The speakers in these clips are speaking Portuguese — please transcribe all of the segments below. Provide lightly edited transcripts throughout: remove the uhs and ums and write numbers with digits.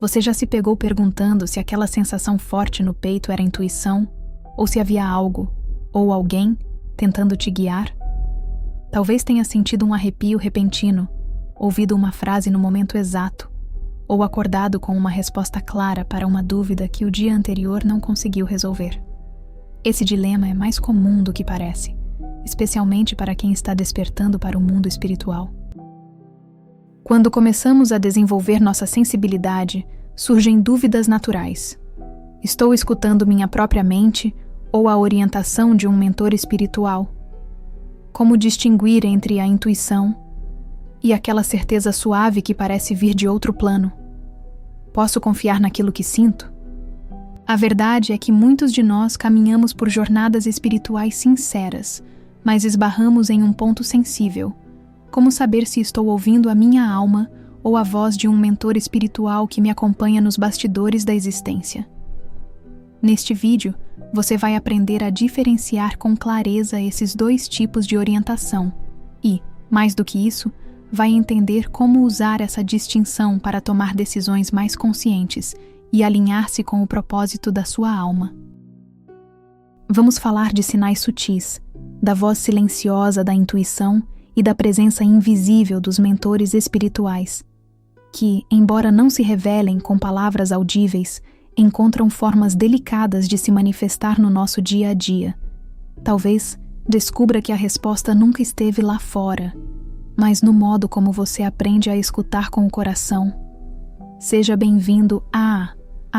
Você já se pegou perguntando se aquela sensação forte no peito era intuição, ou se havia algo, ou alguém, tentando te guiar? Talvez tenha sentido um arrepio repentino, ouvido uma frase no momento exato, ou acordado com uma resposta clara para uma dúvida que o dia anterior não conseguiu resolver. Esse dilema é mais comum do que parece, especialmente para quem está despertando para o mundo espiritual. Quando começamos a desenvolver nossa sensibilidade, surgem dúvidas naturais. Estou escutando minha própria mente ou a orientação de um mentor espiritual? Como distinguir entre a intuição e aquela certeza suave que parece vir de outro plano? Posso confiar naquilo que sinto? A verdade é que muitos de nós caminhamos por jornadas espirituais sinceras, mas esbarramos em um ponto sensível. Como saber se estou ouvindo a minha alma ou a voz de um mentor espiritual que me acompanha nos bastidores da existência? Neste vídeo, você vai aprender a diferenciar com clareza esses dois tipos de orientação e, mais do que isso, vai entender como usar essa distinção para tomar decisões mais conscientes e alinhar-se com o propósito da sua alma. Vamos falar de sinais sutis, da voz silenciosa da intuição e da presença invisível dos mentores espirituais, que, embora não se revelem com palavras audíveis, encontram formas delicadas de se manifestar no nosso dia a dia. Talvez descubra que a resposta nunca esteve lá fora, mas no modo como você aprende a escutar com o coração. Seja bem-vindo a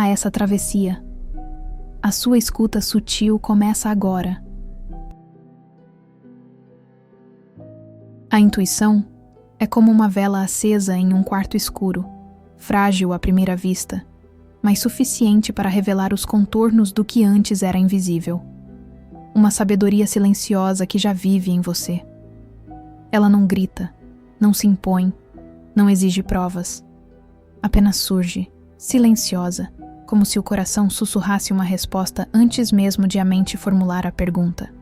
essa travessia. A sua escuta sutil começa agora. A intuição é como uma vela acesa em um quarto escuro, frágil à primeira vista, mas suficiente para revelar os contornos do que antes era invisível. Uma sabedoria silenciosa que já vive em você. Ela não grita, não se impõe, não exige provas. Apenas surge, silenciosa, como se o coração sussurrasse uma resposta antes mesmo de a mente formular a pergunta.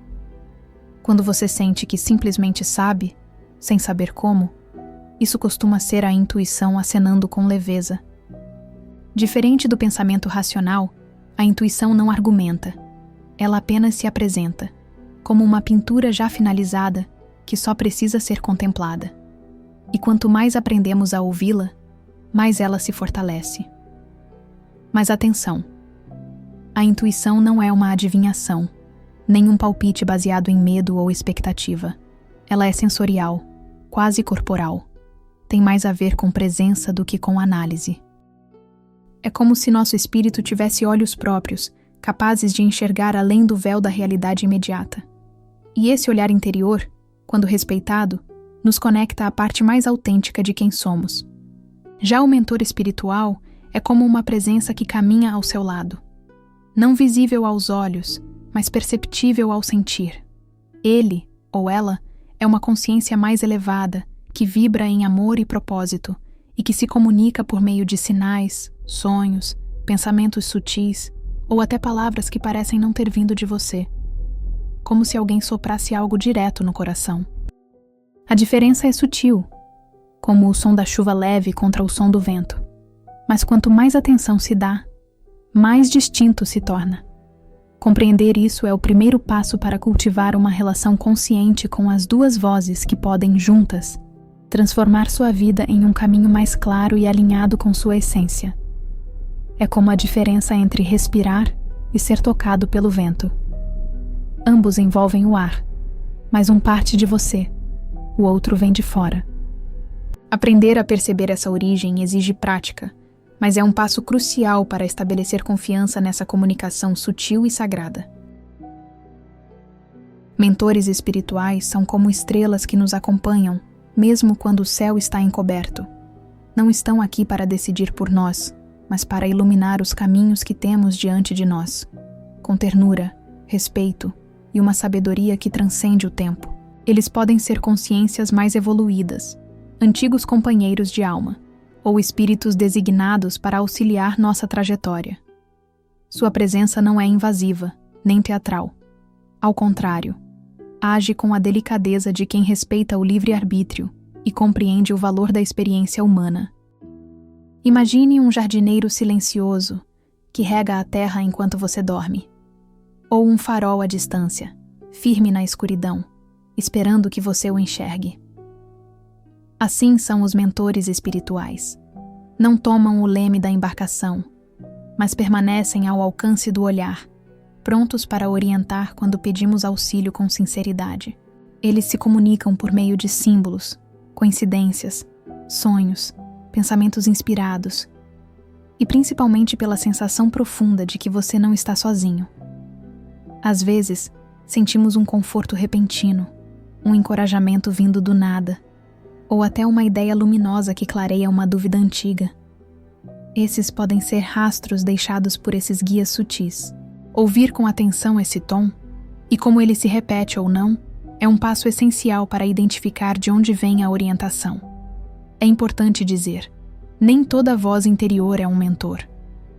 Quando você sente que simplesmente sabe, sem saber como, isso costuma ser a intuição acenando com leveza. Diferente do pensamento racional, a intuição não argumenta. Ela apenas se apresenta, como uma pintura já finalizada que só precisa ser contemplada. E quanto mais aprendemos a ouvi-la, mais ela se fortalece. Mas atenção! A intuição não é uma adivinhação, nem um palpite baseado em medo ou expectativa. Ela é sensorial, quase corporal. Tem mais a ver com presença do que com análise. É como se nosso espírito tivesse olhos próprios, capazes de enxergar além do véu da realidade imediata. E esse olhar interior, quando respeitado, nos conecta à parte mais autêntica de quem somos. Já o mentor espiritual é como uma presença que caminha ao seu lado. Não visível aos olhos, mas perceptível ao sentir. Ele, ou ela, é uma consciência mais elevada, que vibra em amor e propósito, e que se comunica por meio de sinais, sonhos, pensamentos sutis, ou até palavras que parecem não ter vindo de você. Como se alguém soprasse algo direto no coração. A diferença é sutil, como o som da chuva leve contra o som do vento. Mas quanto mais atenção se dá, mais distinto se torna. Compreender isso é o primeiro passo para cultivar uma relação consciente com as duas vozes que podem, juntas, transformar sua vida em um caminho mais claro e alinhado com sua essência. É como a diferença entre respirar e ser tocado pelo vento. Ambos envolvem o ar, mas um parte de você, o outro vem de fora. Aprender a perceber essa origem exige prática, mas é um passo crucial para estabelecer confiança nessa comunicação sutil e sagrada. Mentores espirituais são como estrelas que nos acompanham, mesmo quando o céu está encoberto. Não estão aqui para decidir por nós, mas para iluminar os caminhos que temos diante de nós, com ternura, respeito e uma sabedoria que transcende o tempo. Eles podem ser consciências mais evoluídas, antigos companheiros de alma, ou espíritos designados para auxiliar nossa trajetória. Sua presença não é invasiva, nem teatral. Ao contrário, age com a delicadeza de quem respeita o livre-arbítrio e compreende o valor da experiência humana. Imagine um jardineiro silencioso que rega a terra enquanto você dorme, ou um farol à distância, firme na escuridão, esperando que você o enxergue. Assim são os mentores espirituais. Não tomam o leme da embarcação, mas permanecem ao alcance do olhar, prontos para orientar quando pedimos auxílio com sinceridade. Eles se comunicam por meio de símbolos, coincidências, sonhos, pensamentos inspirados e principalmente pela sensação profunda de que você não está sozinho. Às vezes, sentimos um conforto repentino, um encorajamento vindo do nada, ou até uma ideia luminosa que clareia uma dúvida antiga. Esses podem ser rastros deixados por esses guias sutis. Ouvir com atenção esse tom, e como ele se repete ou não, é um passo essencial para identificar de onde vem a orientação. É importante dizer, nem toda voz interior é um mentor,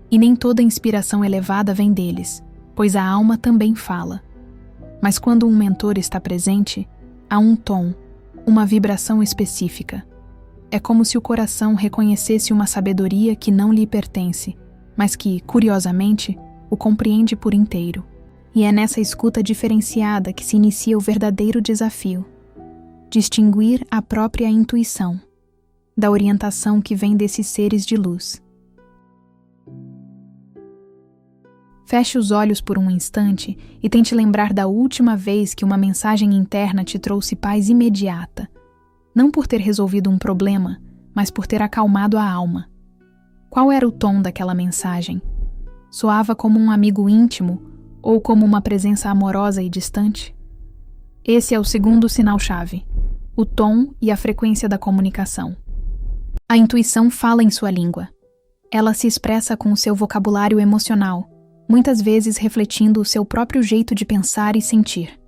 e nem toda inspiração elevada vem deles, pois a alma também fala. Mas quando um mentor está presente, há um tom, uma vibração específica. É como se o coração reconhecesse uma sabedoria que não lhe pertence, mas que, curiosamente, o compreende por inteiro. E é nessa escuta diferenciada que se inicia o verdadeiro desafio: distinguir a própria intuição da orientação que vem desses seres de luz. Feche os olhos por um instante e tente lembrar da última vez que uma mensagem interna te trouxe paz imediata, não por ter resolvido um problema, mas por ter acalmado a alma. Qual era o tom daquela mensagem? Soava como um amigo íntimo ou como uma presença amorosa e distante? Esse é o segundo sinal-chave: o tom e a frequência da comunicação. A intuição fala em sua língua. Ela se expressa com o seu vocabulário emocional, muitas vezes refletindo o seu próprio jeito de pensar e sentir.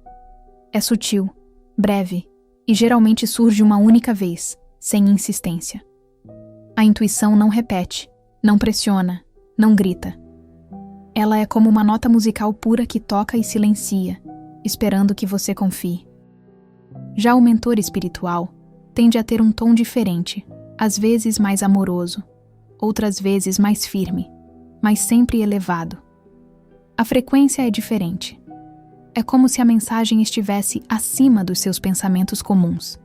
É sutil, breve, e geralmente surge uma única vez, sem insistência. A intuição não repete, não pressiona, não grita. Ela é como uma nota musical pura que toca e silencia, esperando que você confie. Já o mentor espiritual tende a ter um tom diferente, às vezes mais amoroso, outras vezes mais firme, mas sempre elevado. A frequência é diferente. É como se a mensagem estivesse acima dos seus pensamentos comuns.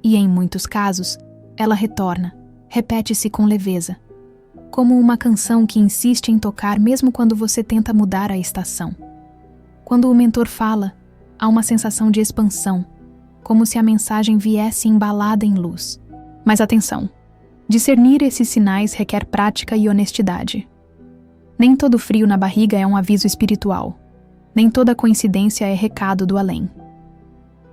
E, em muitos casos, ela retorna, repete-se com leveza, como uma canção que insiste em tocar mesmo quando você tenta mudar a estação. Quando o mentor fala, há uma sensação de expansão, como se a mensagem viesse embalada em luz. Mas atenção, discernir esses sinais requer prática e honestidade. Nem todo frio na barriga é um aviso espiritual. Nem toda coincidência é recado do além.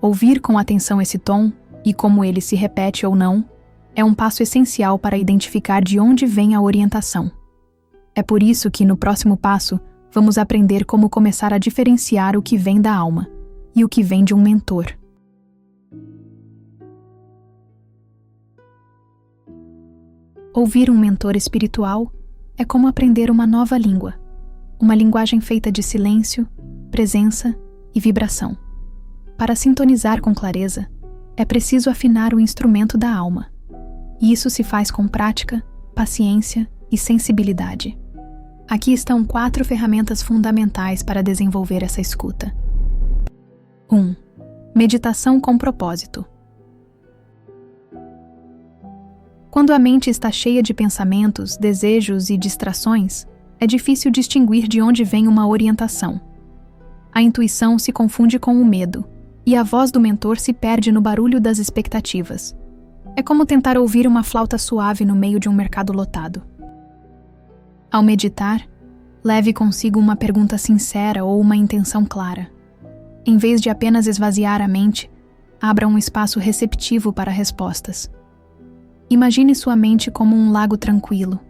Ouvir com atenção esse tom, e como ele se repete ou não, é um passo essencial para identificar de onde vem a orientação. É por isso que, no próximo passo, vamos aprender como começar a diferenciar o que vem da alma e o que vem de um mentor. Ouvir um mentor espiritual é como aprender uma nova língua, uma linguagem feita de silêncio, presença e vibração. Para sintonizar com clareza, é preciso afinar o instrumento da alma. E isso se faz com prática, paciência e sensibilidade. Aqui estão 4 ferramentas fundamentais para desenvolver essa escuta. 1. Meditação com propósito. Quando a mente está cheia de pensamentos, desejos e distrações, é difícil distinguir de onde vem uma orientação. A intuição se confunde com o medo, e a voz do mentor se perde no barulho das expectativas. É como tentar ouvir uma flauta suave no meio de um mercado lotado. Ao meditar, leve consigo uma pergunta sincera ou uma intenção clara. Em vez de apenas esvaziar a mente, abra um espaço receptivo para respostas. Imagine sua mente como um lago tranquilo.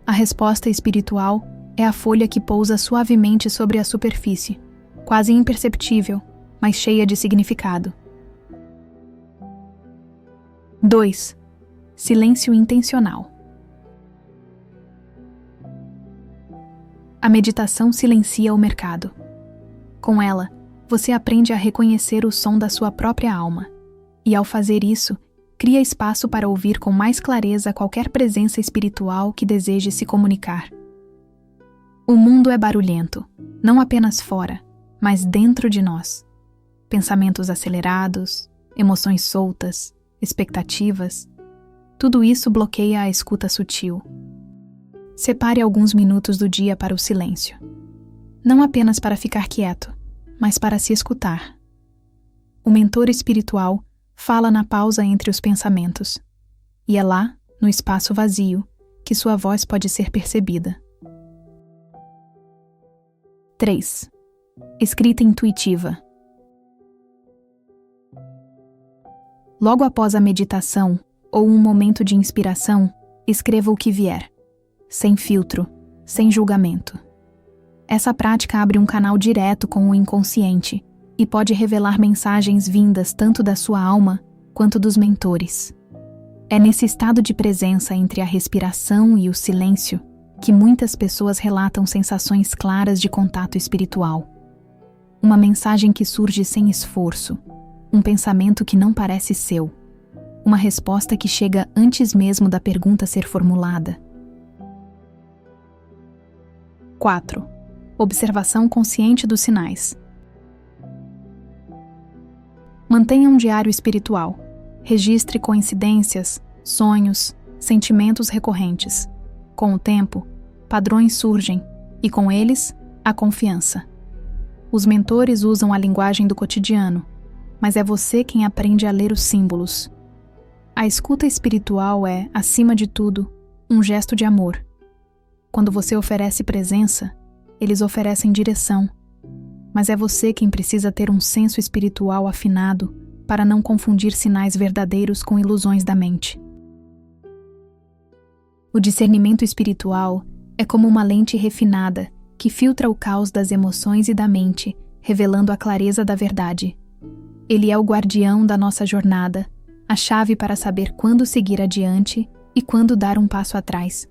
A resposta espiritual é a folha que pousa suavemente sobre a superfície, quase imperceptível, mas cheia de significado. 2. Silêncio intencional. A meditação silencia o mercado. Com ela, você aprende a reconhecer o som da sua própria alma, e ao fazer isso, cria espaço para ouvir com mais clareza qualquer presença espiritual que deseje se comunicar. O mundo é barulhento, não apenas fora, mas dentro de nós. Pensamentos acelerados, emoções soltas, expectativas, tudo isso bloqueia a escuta sutil. Separe alguns minutos do dia para o silêncio. Não apenas para ficar quieto, mas para se escutar. O mentor espiritual fala na pausa entre os pensamentos. E é lá, no espaço vazio, que sua voz pode ser percebida. 3. Escrita intuitiva. Logo após a meditação ou um momento de inspiração, escreva o que vier, sem filtro, sem julgamento. Essa prática abre um canal direto com o inconsciente e pode revelar mensagens vindas tanto da sua alma quanto dos mentores. É nesse estado de presença entre a respiração e o silêncio que muitas pessoas relatam sensações claras de contato espiritual. Uma mensagem que surge sem esforço, um pensamento que não parece seu, uma resposta que chega antes mesmo da pergunta ser formulada. 4. Observação consciente dos sinais. Mantenha um diário espiritual. Registre coincidências, sonhos, sentimentos recorrentes. Com o tempo, padrões surgem e, com eles, a confiança. Os mentores usam a linguagem do cotidiano, mas é você quem aprende a ler os símbolos. A escuta espiritual é, acima de tudo, um gesto de amor. Quando você oferece presença, eles oferecem direção, mas é você quem precisa ter um senso espiritual afinado para não confundir sinais verdadeiros com ilusões da mente. O discernimento espiritual é como uma lente refinada que filtra o caos das emoções e da mente, revelando a clareza da verdade. Ele é o guardião da nossa jornada, a chave para saber quando seguir adiante e quando dar um passo atrás.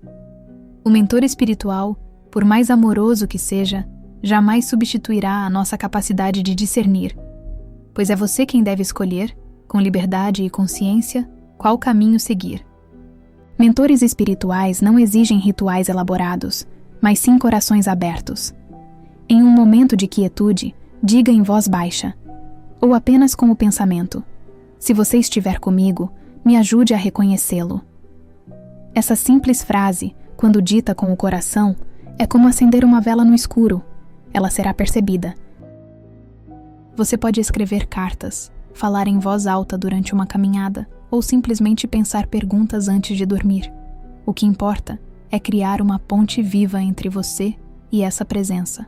O mentor espiritual, por mais amoroso que seja, jamais substituirá a nossa capacidade de discernir, pois é você quem deve escolher, com liberdade e consciência, qual caminho seguir. Mentores espirituais não exigem rituais elaborados, mas sim corações abertos. Em um momento de quietude, diga em voz baixa, ou apenas com o pensamento: se você estiver comigo, me ajude a reconhecê-lo. Essa simples frase, quando dita com o coração, é como acender uma vela no escuro. Ela será percebida. Você pode escrever cartas, falar em voz alta durante uma caminhada, ou simplesmente pensar perguntas antes de dormir. O que importa é criar uma ponte viva entre você e essa presença.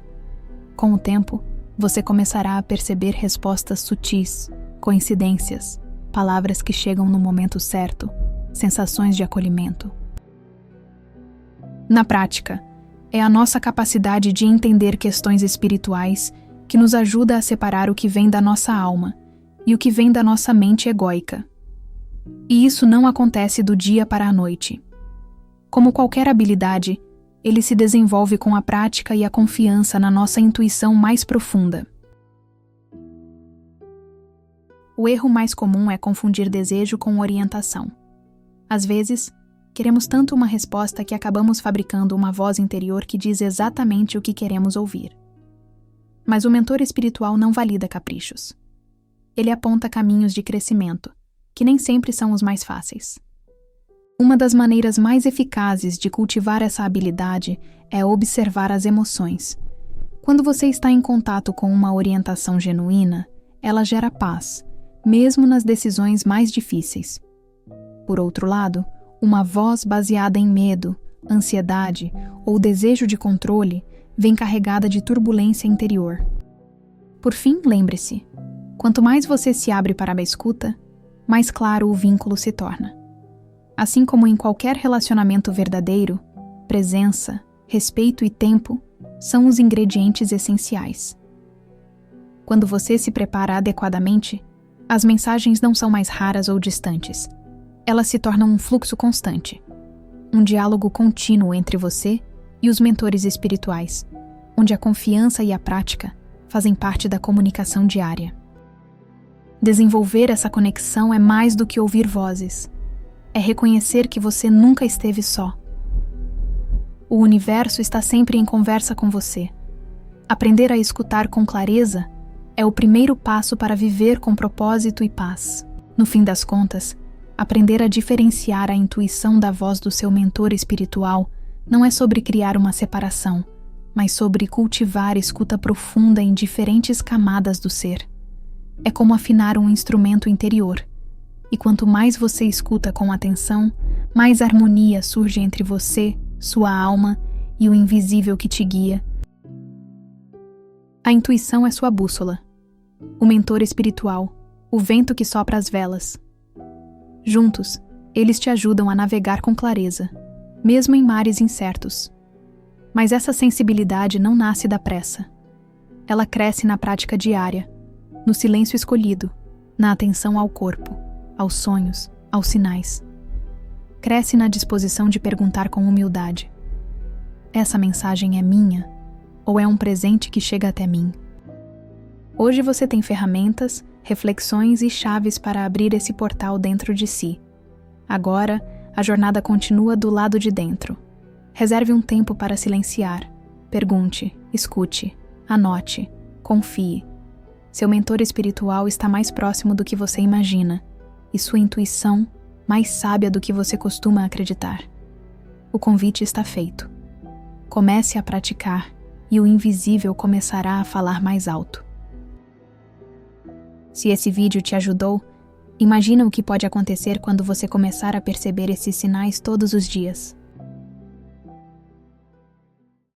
Com o tempo, você começará a perceber respostas sutis, coincidências, palavras que chegam no momento certo, sensações de acolhimento. Na prática, é a nossa capacidade de entender questões espirituais que nos ajuda a separar o que vem da nossa alma e o que vem da nossa mente egóica. E isso não acontece do dia para a noite. Como qualquer habilidade, ele se desenvolve com a prática e a confiança na nossa intuição mais profunda. O erro mais comum é confundir desejo com orientação. Às vezes, queremos tanto uma resposta que acabamos fabricando uma voz interior que diz exatamente o que queremos ouvir. Mas o mentor espiritual não valida caprichos. Ele aponta caminhos de crescimento, que nem sempre são os mais fáceis. Uma das maneiras mais eficazes de cultivar essa habilidade é observar as emoções. Quando você está em contato com uma orientação genuína, ela gera paz, mesmo nas decisões mais difíceis. Por outro lado, uma voz baseada em medo, ansiedade ou desejo de controle vem carregada de turbulência interior. Por fim, lembre-se, quanto mais você se abre para a escuta, mais claro o vínculo se torna. Assim como em qualquer relacionamento verdadeiro, presença, respeito e tempo são os ingredientes essenciais. Quando você se prepara adequadamente, as mensagens não são mais raras ou distantes. Elas se tornam um fluxo constante, um diálogo contínuo entre você e os mentores espirituais, onde a confiança e a prática fazem parte da comunicação diária. Desenvolver essa conexão é mais do que ouvir vozes. É reconhecer que você nunca esteve só. O universo está sempre em conversa com você. Aprender a escutar com clareza é o primeiro passo para viver com propósito e paz. No fim das contas, aprender a diferenciar a intuição da voz do seu mentor espiritual não é sobre criar uma separação, mas sobre cultivar escuta profunda em diferentes camadas do ser. É como afinar um instrumento interior. E quanto mais você escuta com atenção, mais harmonia surge entre você, sua alma e o invisível que te guia. A intuição é sua bússola, o mentor espiritual, o vento que sopra as velas. Juntos, eles te ajudam a navegar com clareza, mesmo em mares incertos. Mas essa sensibilidade não nasce da pressa. Ela cresce na prática diária, no silêncio escolhido, na atenção ao corpo, aos sonhos, aos sinais. Cresce na disposição de perguntar com humildade: essa mensagem é minha ou é um presente que chega até mim? Hoje você tem ferramentas, reflexões e chaves para abrir esse portal dentro de si. Agora, a jornada continua do lado de dentro. Reserve um tempo para silenciar. Pergunte, escute, anote, confie. Seu mentor espiritual está mais próximo do que você imagina, e sua intuição mais sábia do que você costuma acreditar. O convite está feito. Comece a praticar e o invisível começará a falar mais alto. Se esse vídeo te ajudou, imagina o que pode acontecer quando você começar a perceber esses sinais todos os dias.